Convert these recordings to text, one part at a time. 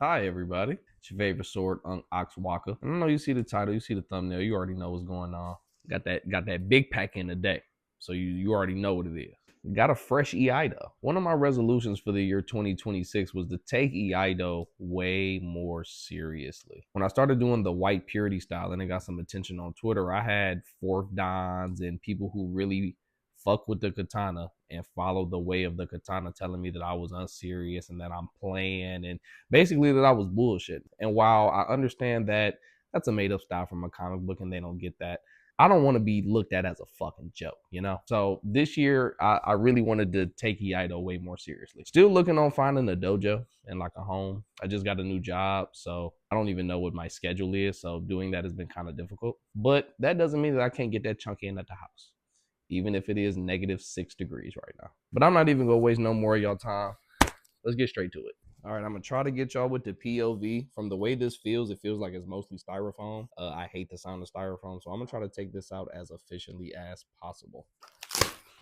Hi everybody, it's your favorite sword, Oxwaka. I know you see the title, you see the thumbnail, you already know what's going on. Got that big pack in today, so you already know what it is. Got a fresh Iaito. One of my resolutions for the year 2026 was to take Iaito way more seriously. When I started doing the white purity style and it got some attention on Twitter, I had fourth dons and people who really fuck with the katana and follow the way of the katana telling me that I was unserious and that I'm playing and basically that I was bullshit. And while I understand that that's a made up style from a comic book and they don't get that, I don't want to be looked at as a fucking joke, you know? So this year, I really wanted to take Iaito way more seriously. Still looking on finding a dojo and like a home. I just got a new job, so I don't even know what my schedule is. So doing that has been kind of difficult. But that doesn't mean that I can't get that chunk in at the house, even if it is -6 degrees right now. But I'm not even gonna waste no more of y'all time. Let's get straight to it. All right, I'm gonna try to get y'all with the POV. From the way this feels, it feels like it's mostly styrofoam. I hate the sound of styrofoam, so I'm gonna try to take this out as efficiently as possible.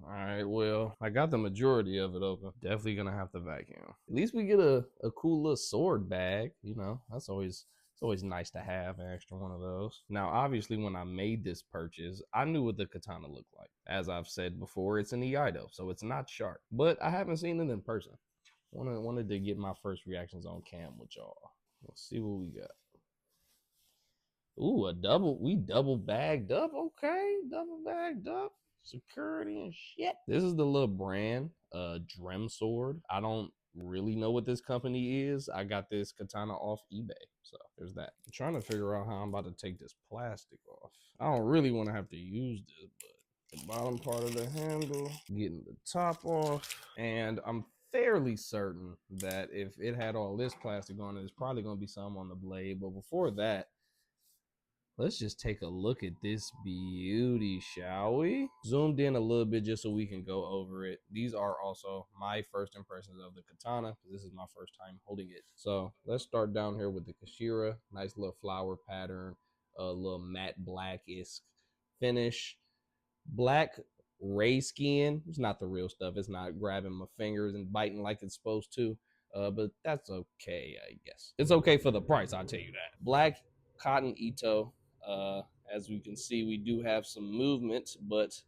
All right, well, I got the majority of it open. Definitely gonna have to vacuum. At least we get a cool little sword bag. You know, it's always nice to have an extra one of those. Now, obviously, when I made this purchase, I knew what the katana looked like. As I've said before, it's an Iaito, so it's not sharp. But I haven't seen it in person. Wanted to get my first reactions on cam with y'all. Let's see what we got. Ooh, we double bagged up. Okay, double bagged up. Security and shit. This is the little brand, Drem Sword. I don't really know what this company is. I got this katana off eBay. So there's that. I'm trying to figure out how I'm about to take this plastic off. I don't really want to have to use this, but the bottom part of the handle, getting the top off, and I'm fairly certain that if it had all this plastic on it, there's probably gonna be some on the blade. But before that, let's just take a look at this beauty, shall we? Zoomed in a little bit just so we can go over it. These are also my first impressions of the katana. This is my first time holding it. So let's start down here with the Kashira. Nice little flower pattern, a little matte black-esque finish. Black ray skin. It's not the real stuff. It's not grabbing my fingers and biting like it's supposed to. But that's okay, I guess. It's okay for the price, I'll tell you that. Black cotton Ito. Uh, as we can see, we do have some movement, but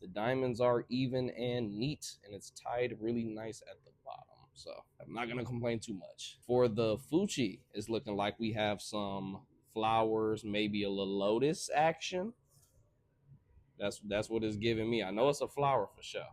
the diamonds are even and neat, and it's tied really nice at the bottom. So I'm not gonna complain too much. For the Fuchi, it's looking like we have some flowers, maybe a little lotus action. That's what it's giving me. I know it's a flower for sure.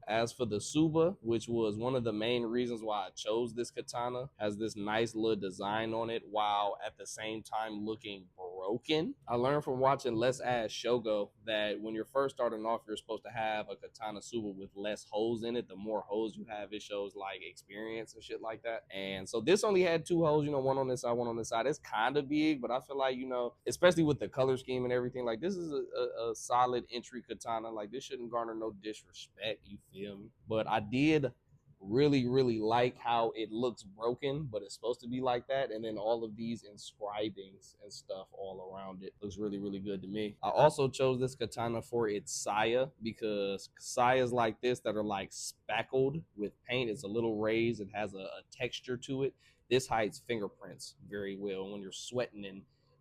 As for the Suba, which was one of the main reasons why I chose this katana, has this nice little design on it while at the same time looking broken. I learned from watching Let's Ask Shogo that when you're first starting off, you're supposed to have a katana Suba with less holes in it. The more holes you have, it shows like experience and shit like that. And so this only had two holes, one on this side, one on this side. It's kind of big, but I feel like, especially with the color scheme and everything, like this is a solid entry katana. Like this shouldn't garner no disrespect, you feel me? But I did really like how it looks broken, but it's supposed to be like that. And then all of these inscribings and stuff all around it looks really good to me. I also chose this katana for its saya because sayas like this that are like spackled with paint, it's a little raised, it has a texture to it. This hides fingerprints very well. When you're sweating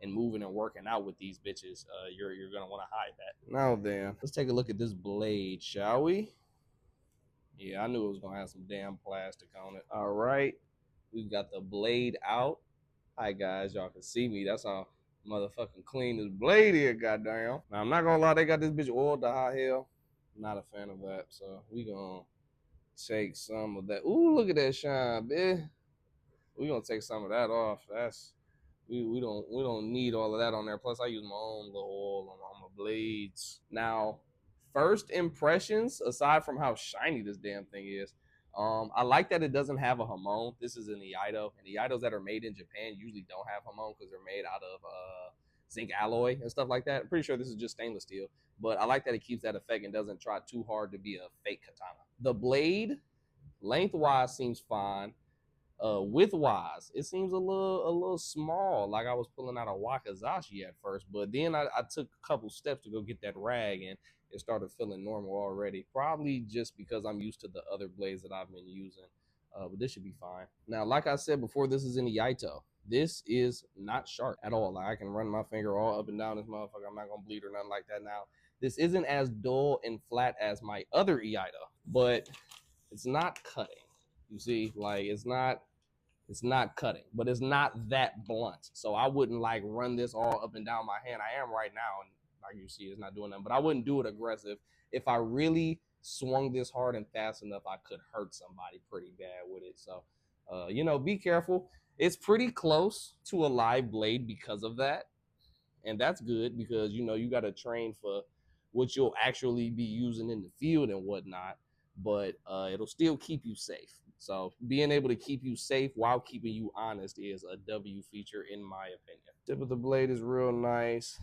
and moving and working out with these bitches, you're gonna want to hide that. Now then, let's take a look at this blade, shall we? Yeah, I knew it was gonna have some damn plastic on it. All right, we've got the blade out. Hi guys, y'all can see me. That's how motherfucking clean this blade is, goddamn. Now I'm not gonna lie, they got this bitch oiled to high hell. Not a fan of that, so we gonna take some of that. Ooh, look at that shine, bitch. We gonna take some of that off. That's we don't need all of that on there. Plus, I use my own little oil on my blades. Now, first impressions, aside from how shiny this damn thing is, I like that it doesn't have a hamon. This is an Iaito, and the Iaitos that are made in Japan usually don't have hamon because they're made out of zinc alloy and stuff like that. I'm pretty sure this is just stainless steel, but I like that it keeps that effect and doesn't try too hard to be a fake katana. The blade, lengthwise, seems fine. Width-wise, it seems a little small, like I was pulling out a Wakazashi at first, but then I took a couple steps to go get that rag and it started feeling normal already. Probably just because I'm used to the other blades that I've been using. But this should be fine. Now, like I said before, this is in the Iaito. This is not sharp at all. Like I can run my finger all up and down this motherfucker. I'm not gonna bleed or nothing like that. Now, this isn't as dull and flat as my other Iaito, but it's not cutting. You see, like it's not cutting, but it's not that blunt. So I wouldn't like run this all up and down my hand. I am right now, and like you see, it's not doing that. But I wouldn't do it aggressive. If I really swung this hard and fast enough, I could hurt somebody pretty bad with it. So, be careful. It's pretty close to a live blade because of that, and that's good because you got to train for what you'll actually be using in the field and whatnot. But it'll still keep you safe. So being able to keep you safe while keeping you honest is a W feature in my opinion. Tip of the blade is real nice.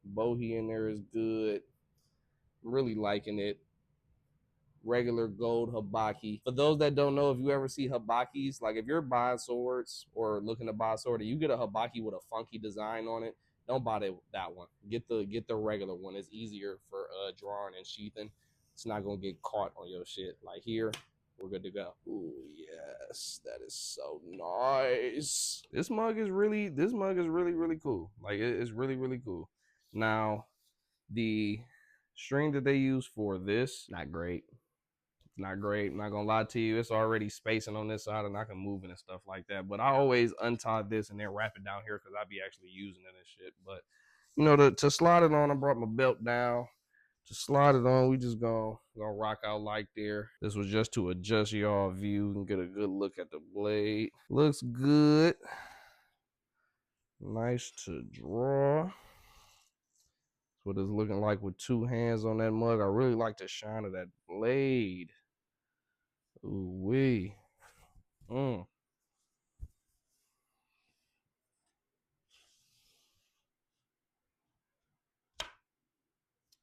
Bohea in there is good. I'm really liking it. Regular gold habaki. For those that don't know, if you ever see habakis, like if you're buying swords or looking to buy a sword and you get a habaki with a funky design on it, don't buy that one. Get the regular one. It's easier for drawing and sheathing. It's not gonna get caught on your shit. Like here, we're good to go. Ooh yes, that is so nice. This mug is really cool. Like it's really cool. Now the string that they use for this, not great. Not great. I'm not gonna lie to you. It's already spacing on this side, and I can move it and stuff like that. But I always untie this and then wrap it down here because I be actually using it and shit. But to slide it on, I brought my belt down. To slide it on, we just gonna rock out like there. This was just to adjust y'all view and get a good look at the blade. Looks good. Nice to draw. That's what it's looking like with two hands on that mug. I really like the shine of that blade. Ooh wee. Mm.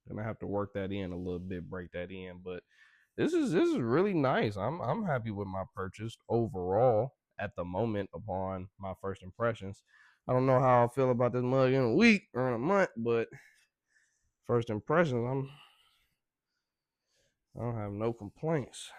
Gonna have to work that in a little bit, break that in. But this is really nice. I'm happy with my purchase overall at the moment upon my first impressions. I don't know how I feel about this mug in a week or in a month, but first impressions, I don't have no complaints.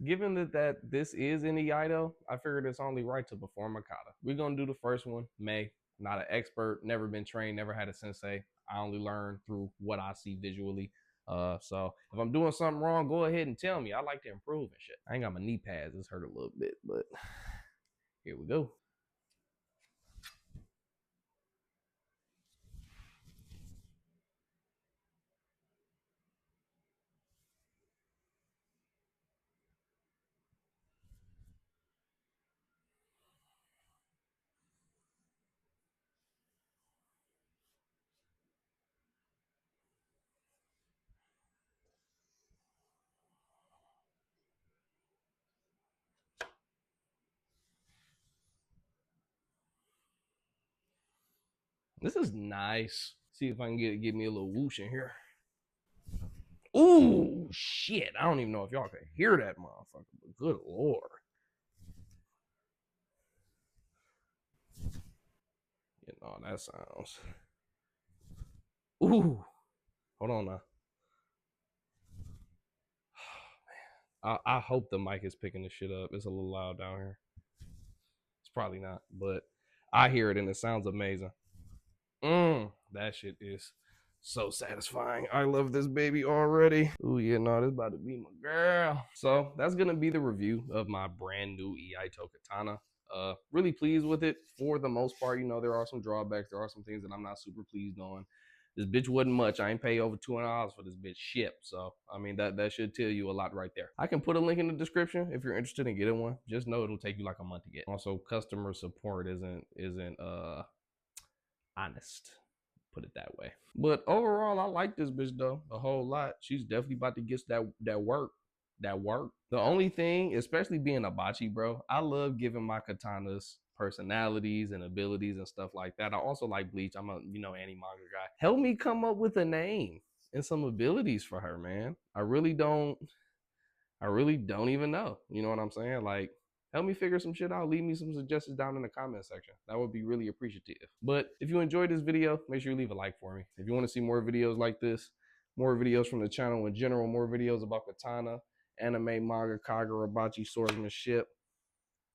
Given that this is in Iaito, I figured it's only right to perform a kata. We're gonna do the first one, May. Not an expert, never been trained, never had a sensei. I only learn through what I see visually. So if I'm doing something wrong, go ahead and tell me. I like to improve and shit. I ain't got my knee pads, it's hurt a little bit, but here we go. This is nice. See if I can get me a little whoosh in here. Ooh, shit. I don't even know if y'all can hear that motherfucker, but good lord. That sounds. Ooh. Hold on now. I hope the mic is picking this shit up. It's a little loud down here. It's probably not, but I hear it and it sounds amazing. That shit is so satisfying. I love this baby already. Ooh, yeah, no, this about to be my girl. So that's gonna be the review of my brand new Iaito Katana. Really pleased with it for the most part. There are some drawbacks. There are some things that I'm not super pleased on. This bitch wasn't much. I ain't pay over $200 for this bitch shipped. So I mean that should tell you a lot right there. I can put a link in the description if you're interested in getting one. Just know it'll take you like a month to get. Also, customer support isn't honest. Put it that way. But overall, I like this bitch though a whole lot. She's definitely about to get that work. That work. The only thing, especially being a bachi, bro, I love giving my katanas personalities and abilities and stuff like that. I also like Bleach. I'm a anime manga guy. Help me come up with a name and some abilities for her, man. I really don't even know. You know what I'm saying? Like, help me figure some shit out. Leave me some suggestions down in the comment section. That would be really appreciative. But if you enjoyed this video, make sure you leave a like for me. If you want to see more videos like this, more videos from the channel in general, more videos about Katana anime, manga, kagurabachi, swordsmanship.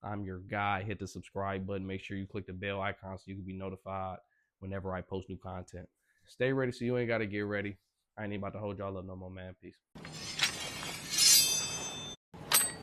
I'm your guy. Hit the subscribe button. Make sure you click the bell icon so you can be notified whenever I post new content. Stay ready so you ain't got to get ready. I ain't about to hold y'all up no more, man. Peace.